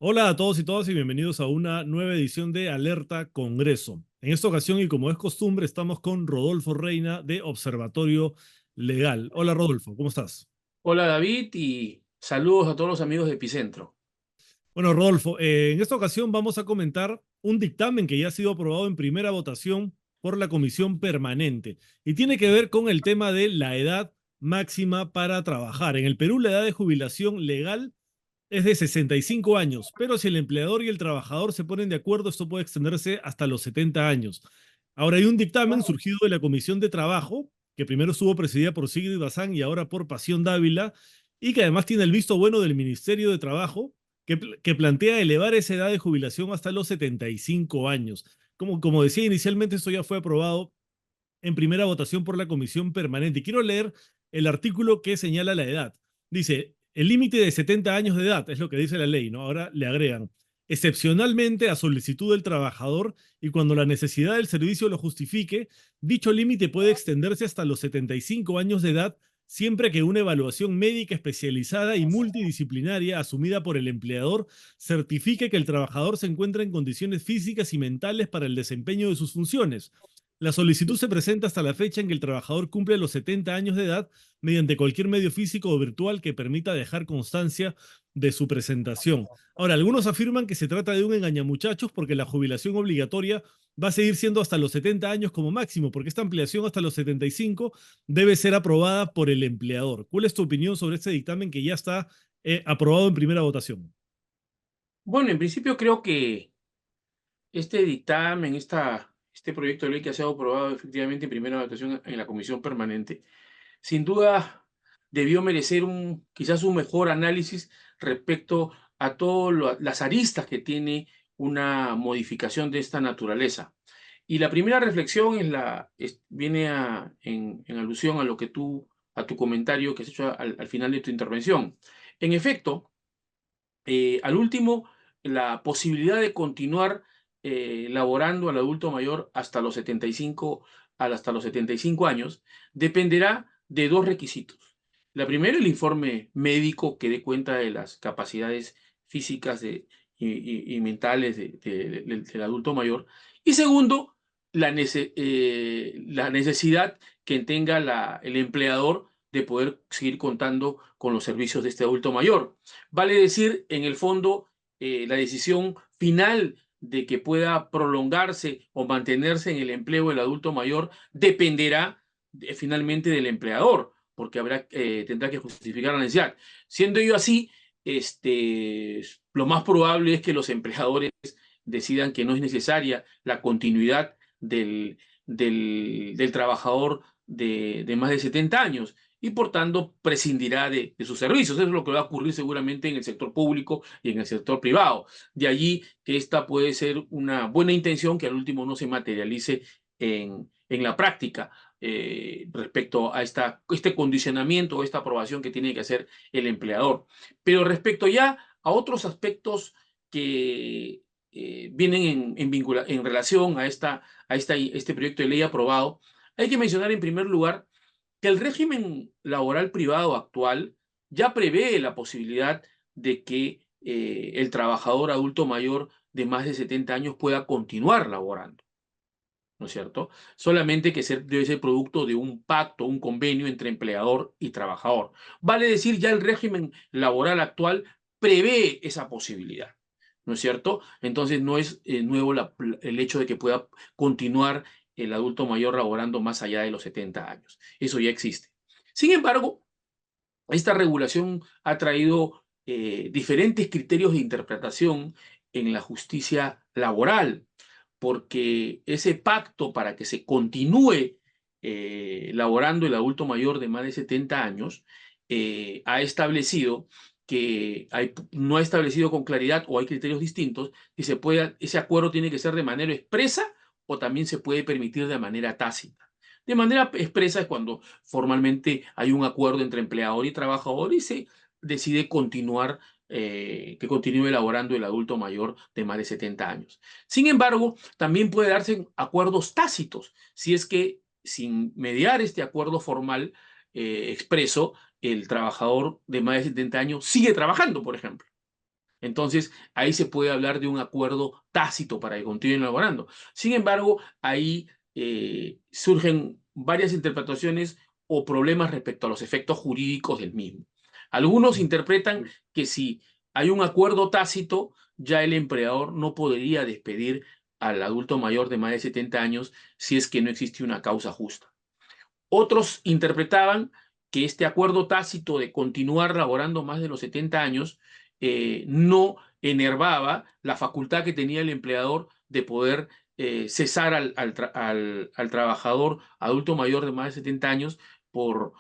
Hola a todos y todas y bienvenidos a una nueva edición de Alerta Congreso. En esta ocasión y como es costumbre, estamos con Rodolfo Reina de Observatorio Legal. Hola Rodolfo, ¿cómo estás? Hola David y saludos a todos los amigos de Epicentro. Bueno, Rodolfo, en esta ocasión vamos a comentar un dictamen que ya ha sido aprobado en primera votación por la Comisión Permanente y tiene que ver con el tema de la edad máxima para trabajar. En el Perú, la edad de jubilación legal es de 65 años, pero si el empleador y el trabajador se ponen de acuerdo, esto puede extenderse hasta los 70 años. Ahora hay un dictamen surgido de la Comisión de Trabajo, que primero estuvo presidida por Sigrid Bazán y ahora por Pasión Dávila, y que además tiene el visto bueno del Ministerio de Trabajo, que plantea elevar esa edad de jubilación hasta los 75 años. Como decía inicialmente, esto ya fue aprobado en primera votación por la Comisión Permanente. Y quiero leer el artículo que señala la edad. Dice, el límite de 70 años de edad, es lo que dice la ley, ¿no? Ahora le agregan, excepcionalmente a solicitud del trabajador y cuando la necesidad del servicio lo justifique, dicho límite puede extenderse hasta los 75 años de edad siempre que una evaluación médica especializada y multidisciplinaria asumida por el empleador certifique que el trabajador se encuentra en condiciones físicas y mentales para el desempeño de sus funciones. La solicitud se presenta hasta la fecha en que el trabajador cumple los 70 años de edad mediante cualquier medio físico o virtual que permita dejar constancia de su presentación. Ahora, algunos afirman que se trata de un engañamuchachos porque la jubilación obligatoria va a seguir siendo hasta los 70 años como máximo, porque esta ampliación hasta los 75 debe ser aprobada por el empleador. ¿Cuál es tu opinión sobre este dictamen que ya está aprobado en primera votación? Bueno, en principio creo que este dictamen, este proyecto de ley que ha sido aprobado efectivamente en primera votación en la Comisión Permanente, sin duda debió merecer quizás un mejor análisis respecto a todas las aristas que tiene una modificación de esta naturaleza. Y la primera reflexión viene en alusión a lo que a tu comentario que has hecho al final de tu intervención. En efecto, al último, la posibilidad de continuar laborando al adulto mayor hasta los 75 años dependerá de dos requisitos. La primera, el informe médico que dé cuenta de las capacidades físicas y mentales del adulto mayor. Y segundo, la necesidad que tenga el empleador de poder seguir contando con los servicios de este adulto mayor. Vale decir, en el fondo, la decisión final de que pueda prolongarse o mantenerse en el empleo el adulto mayor dependerá finalmente del empleador, porque tendrá que justificar la necesidad. Siendo ello así, lo más probable es que los empleadores decidan que no es necesaria la continuidad del trabajador de más de 70 años y por tanto prescindirá de sus servicios. Eso es lo que va a ocurrir seguramente en el sector público y en el sector privado. De allí que esta puede ser una buena intención que al último no se materialice en la práctica respecto a este condicionamiento o esta aprobación que tiene que hacer el empleador. Pero respecto ya a otros aspectos que vienen en relación a este proyecto de ley aprobado, hay que mencionar en primer lugar que el régimen laboral privado actual ya prevé la posibilidad de que el trabajador adulto mayor de más de 70 años pueda continuar laborando, ¿no es cierto? Solamente que debe ser producto de un pacto, un convenio entre empleador y trabajador. Vale decir, ya el régimen laboral actual prevé esa posibilidad, ¿no es cierto? Entonces no es nuevo el hecho de que pueda continuar el adulto mayor laborando más allá de los 70 años. Eso ya existe. Sin embargo, esta regulación ha traído diferentes criterios de interpretación en la justicia laboral, porque ese pacto para que se continúe laborando el adulto mayor de más de 70 años ha establecido no ha establecido con claridad o hay criterios distintos que ese acuerdo tiene que ser de manera expresa o también se puede permitir de manera tácita. De manera expresa es cuando formalmente hay un acuerdo entre empleador y trabajador y se decide que continúe elaborando el adulto mayor de más de 70 años. Sin embargo, también puede darse acuerdos tácitos, si es que sin mediar este acuerdo formal expreso, el trabajador de más de 70 años sigue trabajando, por ejemplo. Entonces, ahí se puede hablar de un acuerdo tácito para que continúen laborando. Sin embargo, ahí surgen varias interpretaciones o problemas respecto a los efectos jurídicos del mismo. Algunos interpretan que si hay un acuerdo tácito, ya el empleador no podría despedir al adulto mayor de más de 70 años si es que no existe una causa justa. Otros interpretaban que este acuerdo tácito de continuar laborando más de los 70 años no enervaba la facultad que tenía el empleador de poder cesar al trabajador adulto mayor de más de 70 años por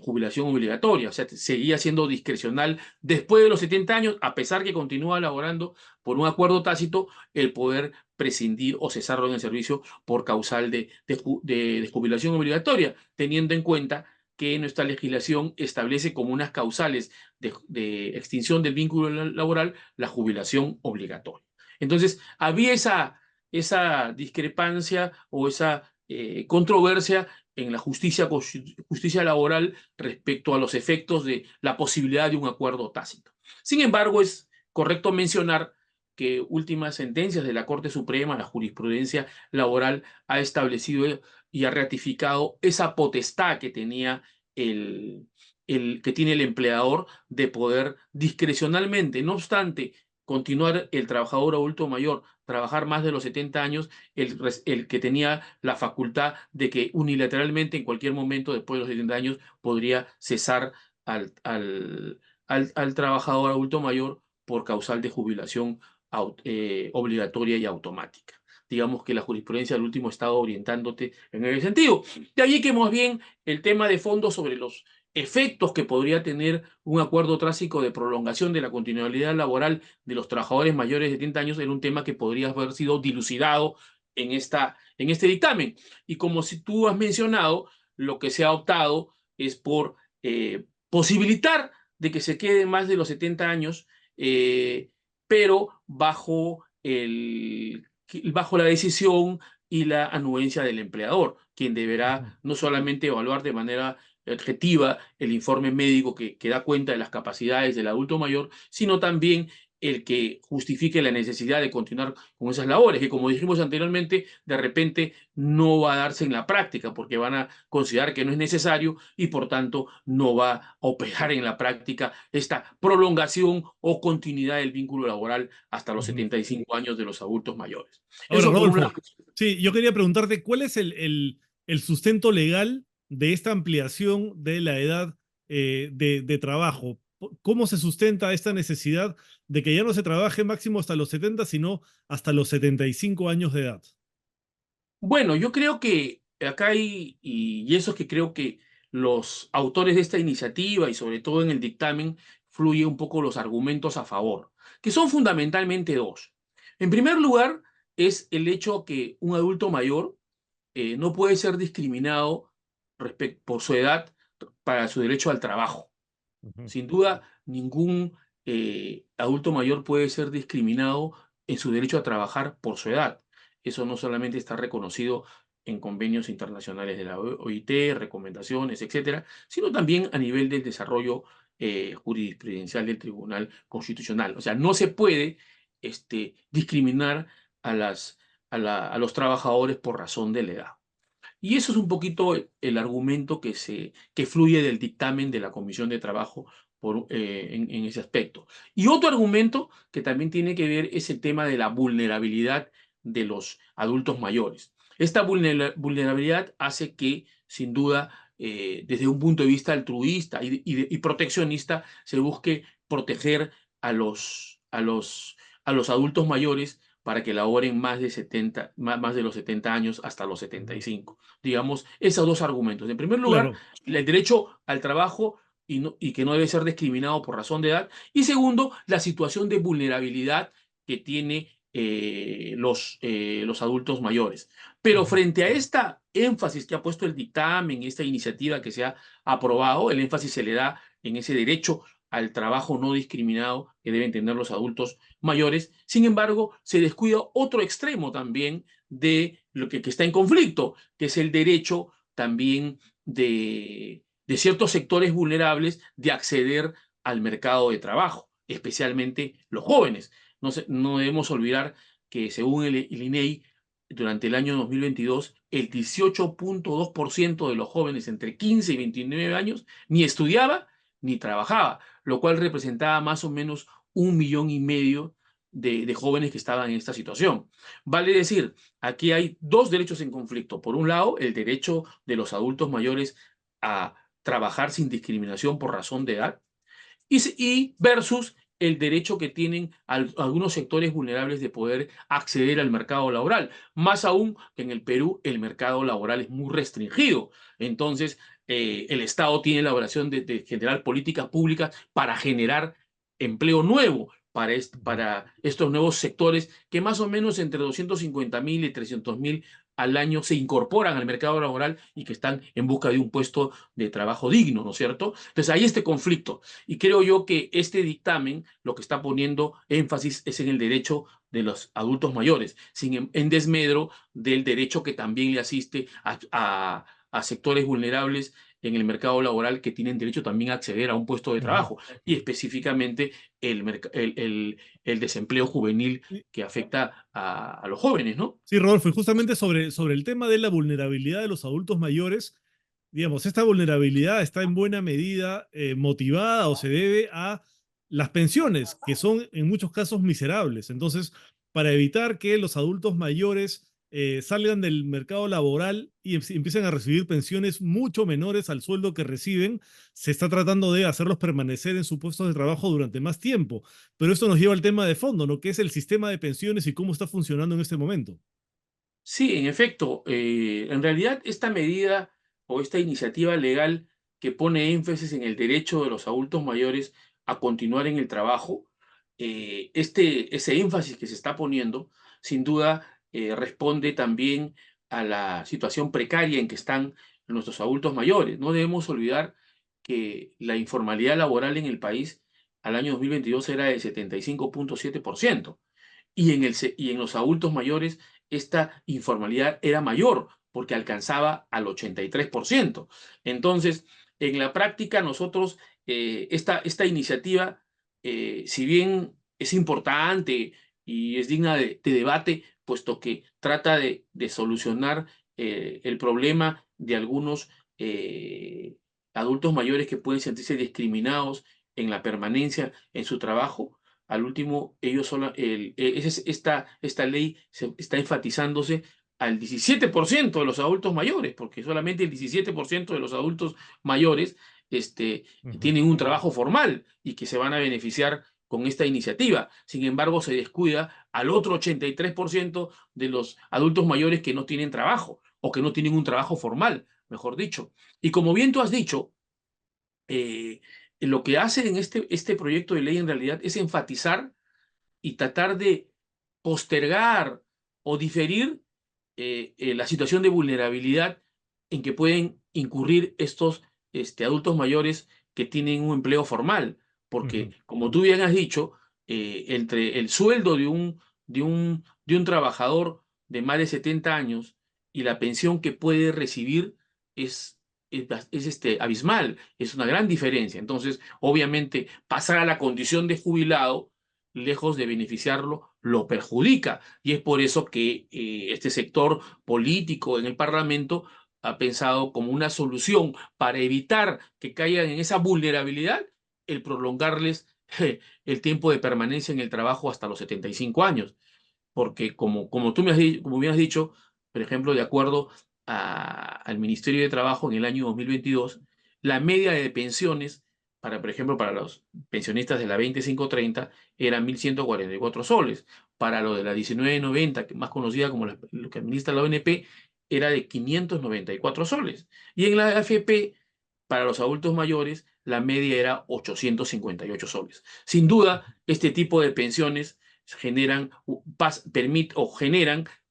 jubilación obligatoria. O sea, seguía siendo discrecional después de los 70 años, a pesar que continúa laborando por un acuerdo tácito, el poder prescindir o cesarlo en el servicio por causal de jubilación obligatoria, teniendo en cuenta que nuestra legislación establece como unas causales de extinción del vínculo laboral la jubilación obligatoria. Entonces, había esa discrepancia o esa controversia en la justicia laboral respecto a los efectos de la posibilidad de un acuerdo tácito. Sin embargo, es correcto mencionar que últimas sentencias de la Corte Suprema, la jurisprudencia laboral, ha establecido y ha ratificado esa potestad que tenía que tiene el empleador de poder discrecionalmente, no obstante, continuar el trabajador adulto mayor, trabajar más de los 70 años, el que tenía la facultad de que unilateralmente en cualquier momento después de los 70 años podría cesar al trabajador adulto mayor por causal de jubilación obligatoria y automática. Digamos que la jurisprudencia del último estado orientándote en ese sentido. De allí que más bien el tema de fondo sobre los efectos que podría tener un acuerdo tácito de prolongación de la continuidad laboral de los trabajadores mayores de 70 años era un tema que podría haber sido dilucidado en este dictamen. Y como si tú has mencionado, lo que se ha optado es por posibilitar de que se quede más de los 70 años, pero bajo la decisión y la anuencia del empleador, quien Ujú. deberá no solamente evaluar de manera objetiva el informe médico que da cuenta de las capacidades del adulto mayor, sino también el que justifique la necesidad de continuar con esas labores, que como dijimos anteriormente, de repente no va a darse en la práctica porque van a considerar que no es necesario y por tanto no va a operar en la práctica esta prolongación o continuidad del vínculo laboral hasta los Ujú. 75 años de los adultos mayores. Ahora, Eso por un lado. Rodolfo, sí, yo quería preguntarte, ¿cuál es el sustento legal de esta ampliación de la edad de trabajo? ¿Cómo se sustenta esta necesidad de que ya no se trabaje máximo hasta los 70, sino hasta los 75 años de edad? Bueno, yo creo que acá y eso es que creo que los autores de esta iniciativa y sobre todo en el dictamen fluye un poco los argumentos a favor, que son fundamentalmente dos. En primer lugar, es el hecho que un adulto mayor no puede ser discriminado por su edad para su derecho al trabajo. Ujú. Sin duda, ningún adulto mayor puede ser discriminado en su derecho a trabajar por su edad. Eso no solamente está reconocido en convenios internacionales de la OIT, recomendaciones, etcétera, sino también a nivel del desarrollo jurisprudencial del Tribunal Constitucional. O sea, no se puede discriminar a los trabajadores por razón de la edad. Y eso es un poquito el argumento que fluye del dictamen de la Comisión de Trabajo en ese aspecto. Y otro argumento que también tiene que ver es el tema de la vulnerabilidad de los adultos mayores. Esta vulnerabilidad hace que, sin duda, desde un punto de vista altruista y proteccionista, se busque proteger a los adultos mayores para que laboren más de los 70 años hasta los Ujú. 75. Digamos, esos dos argumentos. En primer lugar, Claro. el derecho al trabajo y que no debe ser discriminado por razón de edad. Y segundo, la situación de vulnerabilidad que tiene los adultos mayores. Pero Ujú. frente a esta énfasis que ha puesto el dictamen, esta iniciativa que se ha aprobado, el énfasis se le da en ese derecho al trabajo no discriminado que deben tener los adultos mayores. Sin embargo, se descuida otro extremo también de lo que está en conflicto, que es el derecho también de ciertos sectores vulnerables de acceder al mercado de trabajo. especialmente los jóvenes. No debemos olvidar que según el INEI, durante el año 2022, el 18.2% de los jóvenes entre 15 y 29 años ni estudiaba ni trabajaba, lo cual representaba más o menos 1,5 millones de jóvenes que estaban en esta situación. Vale decir, aquí hay dos derechos en conflicto. Por un lado, el derecho de los adultos mayores a trabajar sin discriminación por razón de edad, y versus el derecho que tienen algunos sectores vulnerables de poder acceder al mercado laboral. Más aún que en el Perú el mercado laboral es muy restringido. Entonces, el Estado tiene la obligación de generar políticas públicas para generar empleo nuevo para estos nuevos sectores que más o menos entre 250.000 y 300.000 al año se incorporan al mercado laboral y que están en busca de un puesto de trabajo digno, ¿no es cierto? Entonces, hay este conflicto. Y creo yo que este dictamen lo que está poniendo énfasis es en el derecho de los adultos mayores, en desmedro del derecho que también le asiste a sectores vulnerables en el mercado laboral que tienen derecho también a acceder a un puesto de Ujú. trabajo, y específicamente el desempleo juvenil Sí, que afecta a los jóvenes, ¿no? sí, Rodolfo, y justamente sobre el tema de la vulnerabilidad de los adultos mayores, digamos, esta vulnerabilidad está en buena medida motivada o se debe a las pensiones, que son en muchos casos miserables. Entonces, para evitar que los adultos mayores salgan del mercado laboral y empiecen a recibir pensiones mucho menores al sueldo que reciben, se está tratando de hacerlos permanecer en sus puestos de trabajo durante más tiempo. Pero esto nos lleva al tema de fondo, ¿no? Que es el sistema de pensiones y cómo está funcionando en este momento. Sí, en efecto, en realidad esta medida o esta iniciativa legal que pone énfasis en el derecho de los adultos mayores a continuar en el trabajo, ese énfasis que se está poniendo, sin duda, responde también a la situación precaria en que están nuestros adultos mayores. No debemos olvidar que la informalidad laboral en el país al año 2022 era del 75.7%. Y en los adultos mayores esta informalidad era mayor porque alcanzaba al 83%. Entonces, en la práctica nosotros, esta iniciativa, si bien es importante y es digna de debate, puesto que trata de solucionar el problema de algunos adultos mayores que pueden sentirse discriminados en la permanencia en su trabajo. Al último, ellos son, esta ley está enfatizándose al 17% de los adultos mayores, porque solamente el 17% de los adultos mayores Ujú. tienen un trabajo formal y que se van a beneficiar con esta iniciativa. Sin embargo, se descuida al otro 83% de los adultos mayores que no tienen trabajo o que no tienen un trabajo formal, mejor dicho. Y como bien tú has dicho, eh, lo que hace en este proyecto de ley en realidad es enfatizar y tratar de postergar o diferir la situación de vulnerabilidad en que pueden incurrir estos adultos mayores que tienen un empleo formal. Porque, Ujú. como tú bien has dicho, entre el sueldo de un trabajador de más de 70 años y la pensión que puede recibir es abismal, es una gran diferencia. Entonces, obviamente, pasar a la condición de jubilado, lejos de beneficiarlo, lo perjudica. Y es por eso que este sector político en el Parlamento ha pensado como una solución para evitar que caigan en esa vulnerabilidad, el prolongarles el tiempo de permanencia en el trabajo hasta los 75 años. Porque como tú como bien has dicho, por ejemplo, de acuerdo al Ministerio de Trabajo en el año 2022, la media de pensiones por ejemplo, para los pensionistas de la 2530 era 1.144 soles. Para lo de la 1990, que más conocida como lo que administra la ONP, era de 594 soles. Y en la AFP, para los adultos mayores, la media era 858 soles. Sin duda, este tipo de pensiones generan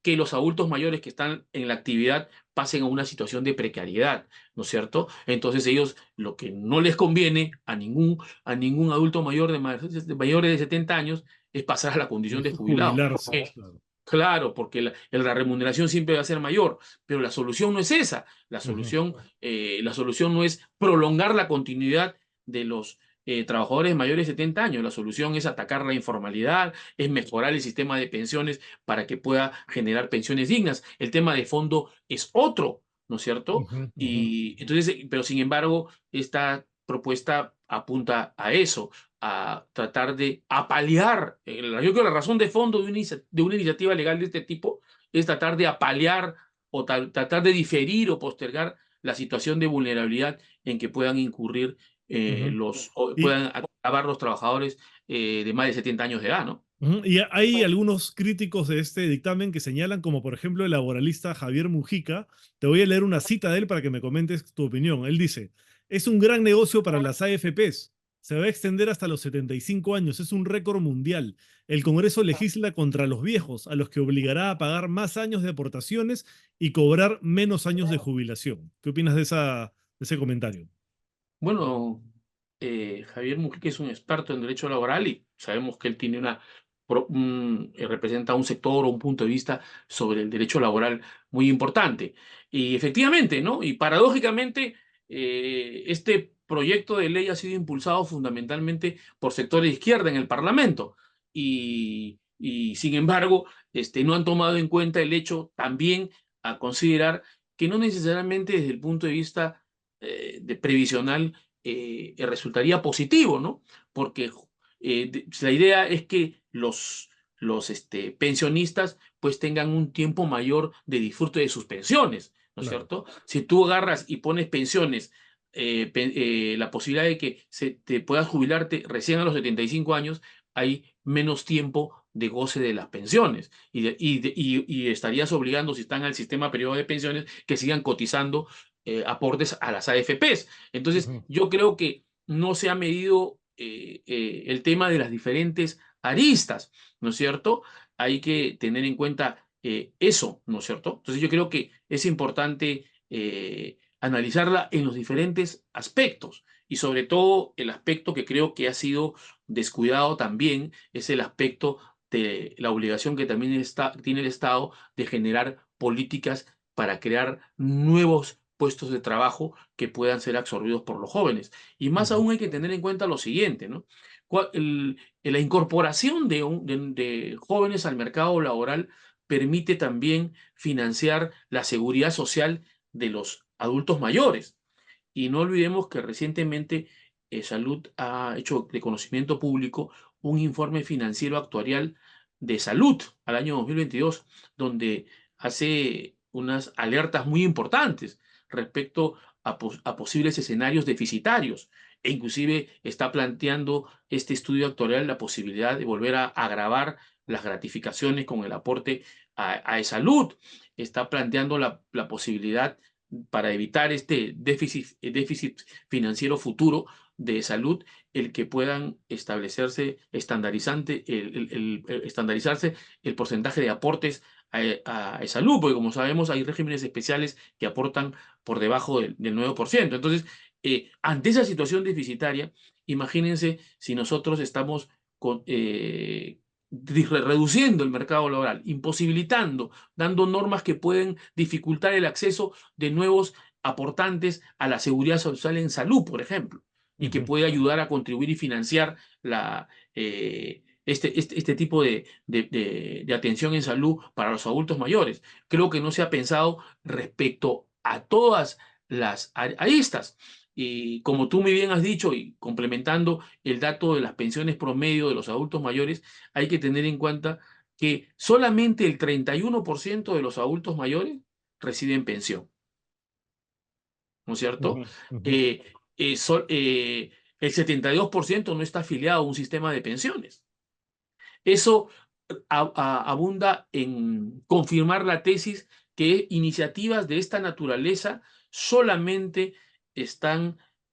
que los adultos mayores que están en la actividad pasen a una situación de precariedad, ¿no es cierto? Entonces ellos lo que no les conviene a ningún adulto mayor mayores de 70 años es pasar a la condición de jubilado. Jubilarse, claro. Claro, porque la remuneración siempre va a ser mayor, pero la solución no es esa. La Ujú. solución, la solución no es prolongar la continuidad de los trabajadores mayores de 70 años. La solución es atacar la informalidad, es mejorar el sistema de pensiones para que pueda generar pensiones dignas. El tema de fondo es otro, ¿no es cierto? Ujú, ujú, Y entonces, pero sin embargo, esta propuesta apunta a eso, a tratar de apalear. Yo creo que la razón de fondo de una iniciativa legal de este tipo es tratar de apalear o tratar de diferir o postergar la situación de vulnerabilidad en que puedan incurrir ujú. o Y, puedan acabar los trabajadores de más de 70 años de edad, ¿no? ujú, y hay algunos críticos de este dictamen que señalan, como por ejemplo el laboralista Javier Mujica. Te voy a leer una cita de él para que me comentes tu opinión. Él dice, es un gran negocio para las AFPs. Se va a extender hasta los 75 años. Es un récord mundial. El Congreso legisla contra los viejos, a los que obligará a pagar más años de aportaciones y cobrar menos años de jubilación. ¿Qué opinas de ese comentario? Bueno, Javier Mujica es un experto en derecho laboral y sabemos que él tiene representa un sector o un punto de vista sobre el derecho laboral muy importante. Y efectivamente, ¿no? Y paradójicamente, este proyecto de ley ha sido impulsado fundamentalmente por sectores de izquierda en el Parlamento. Y sin embargo, no han tomado en cuenta el hecho también a considerar que no necesariamente desde el punto de vista de previsional resultaría positivo, ¿no? Porque la idea es que los pensionistas pues tengan un tiempo mayor de disfrute de sus pensiones, ¿no es Claro. cierto? Si tú agarras y pones pensiones, la posibilidad de que te puedas jubilarte recién a los 75 años, hay menos tiempo de goce de las pensiones y estarías obligando, si están al sistema periodo de pensiones, que sigan cotizando aportes a las AFPs. Entonces, Ujú, yo creo que no se ha medido el tema de las diferentes aristas, ¿no es cierto? Hay que tener en cuenta eso, ¿no es cierto? Entonces, yo creo que es importante analizarla en los diferentes aspectos y sobre todo el aspecto que creo que ha sido descuidado también es el aspecto de la obligación que también tiene el Estado de generar políticas para crear nuevos puestos de trabajo que puedan ser absorbidos por los jóvenes. Y más ujú, aún hay que tener en cuenta lo siguiente, ¿no? La incorporación de jóvenes al mercado laboral permite también financiar la seguridad social de los adultos mayores. Y no olvidemos que recientemente Salud ha hecho de conocimiento público un informe financiero actuarial de salud al año 2022, donde hace unas alertas muy importantes respecto a posibles escenarios deficitarios. E inclusive está planteando este estudio actuarial la posibilidad de volver a agravar las gratificaciones con el aporte a salud. Está planteando la posibilidad para evitar este déficit financiero futuro de salud, el que puedan establecerse, estandarizarse el porcentaje de aportes a salud, porque como sabemos hay regímenes especiales que aportan por debajo del 9%. Entonces, ante esa situación deficitaria, imagínense si nosotros estamos reduciendo el mercado laboral, imposibilitando, dando normas que pueden dificultar el acceso de nuevos aportantes a la seguridad social en salud, por ejemplo, y que ujú. puede ayudar a contribuir y financiar este tipo de atención en salud para los adultos mayores. Creo que no se ha pensado respecto a todas las aristas. Y como tú muy bien has dicho, y complementando el dato de las pensiones promedio de los adultos mayores, hay que tener en cuenta que solamente el 31% de los adultos mayores reciben pensión, ¿no es cierto? Ujú, ujú, Eh, el 72% no está afiliado a un sistema de pensiones. Eso abunda en confirmar la tesis que iniciativas de esta naturaleza solamente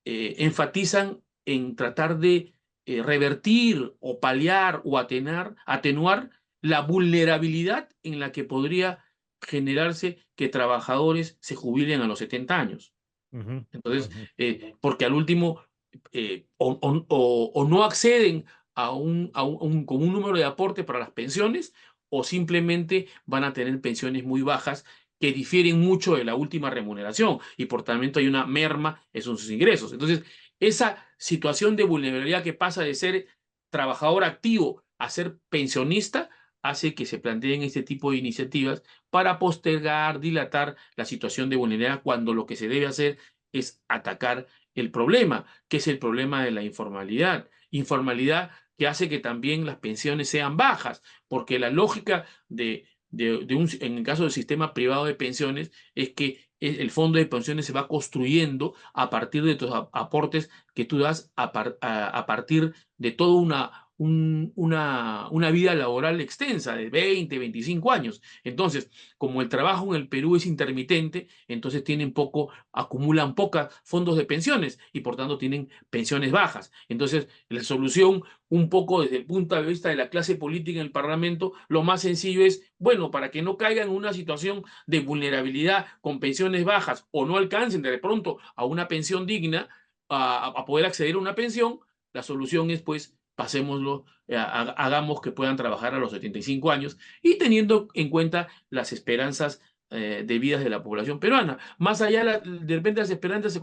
enfatizan en tratar de revertir o paliar o atenuar la vulnerabilidad en la que podría generarse que trabajadores se jubilen a los 70 años. ujú, Entonces, ujú. porque al último o no acceden con un número de aporte para las pensiones o simplemente van a tener pensiones muy bajas que difieren mucho de la última remuneración y por tanto hay una merma en sus ingresos. Entonces, esa situación de vulnerabilidad que pasa de ser trabajador activo a ser pensionista hace que se planteen este tipo de iniciativas para postergar, dilatar la situación de vulnerabilidad cuando lo que se debe hacer es atacar el problema, que es el problema de la informalidad. Informalidad que hace que también las pensiones sean bajas, porque la lógica en el caso del sistema privado de pensiones es que el fondo de pensiones se va construyendo a partir de tus aportes que tú das a partir de toda una vida laboral extensa de 20, 25 años. Entonces, como el trabajo en el Perú es intermitente, entonces acumulan pocos fondos de pensiones y por tanto tienen pensiones bajas. Entonces, la solución, un poco desde el punto de vista de la clase política en el Parlamento, lo más sencillo es, bueno, para que no caigan en una situación de vulnerabilidad con pensiones bajas o no alcancen de pronto a una pensión digna, a poder acceder a una pensión, la solución es pues pasémoslo, hagamos que puedan trabajar a los 75 años y teniendo en cuenta las esperanzas de vidas de la población peruana. Más allá, de repente las esperanzas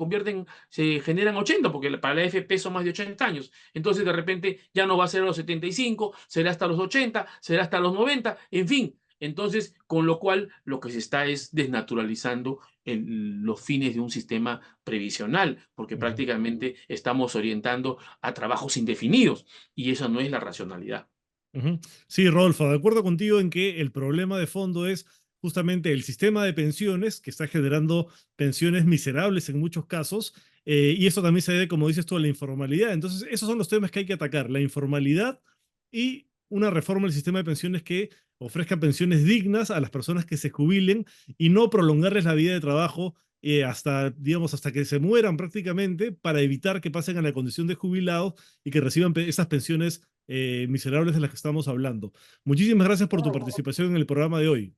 se generan 80, porque para la AFP son más de 80 años. Entonces, de repente ya no va a ser a los 75, será hasta los 80, será hasta los 90, en fin. Entonces, con lo cual, lo que se está es desnaturalizando los fines de un sistema previsional, porque Ujú. prácticamente estamos orientando a trabajos indefinidos y esa no es la racionalidad. Ujú. Sí, Rodolfo, de acuerdo contigo en que el problema de fondo es justamente el sistema de pensiones, que está generando pensiones miserables en muchos casos, y eso también se debe, como dices tú, a la informalidad. Entonces, esos son los temas que hay que atacar, la informalidad y una reforma del sistema de pensiones que ofrezca pensiones dignas a las personas que se jubilen y no prolongarles la vida de trabajo hasta, digamos, hasta que se mueran prácticamente para evitar que pasen a la condición de jubilados y que reciban esas pensiones miserables de las que estamos hablando. Muchísimas gracias por tu participación en el programa de hoy.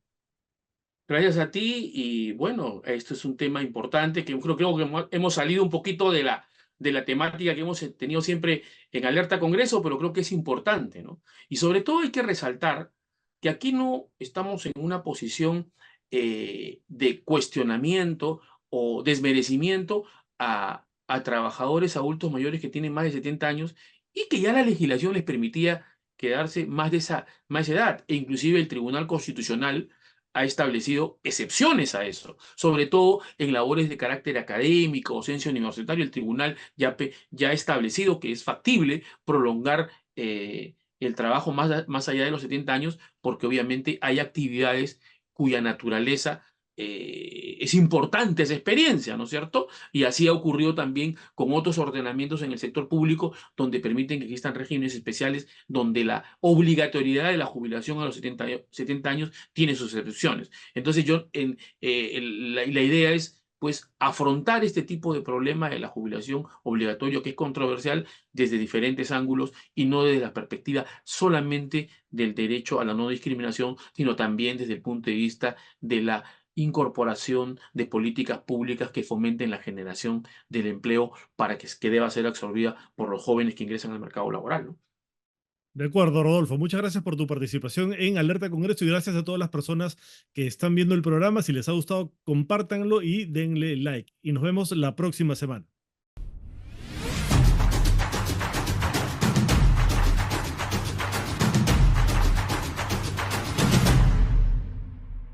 Gracias a ti y bueno, esto es un tema importante que yo creo que hemos salido un poquito de la temática que hemos tenido siempre en Alerta Congreso, pero creo que es importante, ¿no? Y sobre todo hay que resaltar que aquí no estamos en una posición de cuestionamiento o desmerecimiento a trabajadores adultos mayores que tienen más de 70 años y que ya la legislación les permitía quedarse más de edad, e inclusive el Tribunal Constitucional ha establecido excepciones a eso, sobre todo en labores de carácter académico, docencia universitaria. El tribunal ya ha establecido que es factible prolongar el trabajo más allá de los 70 años, porque obviamente hay actividades cuya naturaleza es importante esa experiencia, ¿no es cierto? Y así ha ocurrido también con otros ordenamientos en el sector público donde permiten que existan regímenes especiales, donde la obligatoriedad de la jubilación a los 70 años tiene sus excepciones. Entonces la idea es pues afrontar este tipo de problema de la jubilación obligatoria que es controversial desde diferentes ángulos y no desde la perspectiva solamente del derecho a la no discriminación, sino también desde el punto de vista de la incorporación de políticas públicas que fomenten la generación del empleo para que deba ser absorbida por los jóvenes que ingresan al mercado laboral, ¿no? De acuerdo, Rodolfo. Muchas gracias por tu participación en Alerta Congreso y gracias a todas las personas que están viendo el programa. Si les ha gustado, compártanlo y denle like. Y nos vemos la próxima semana.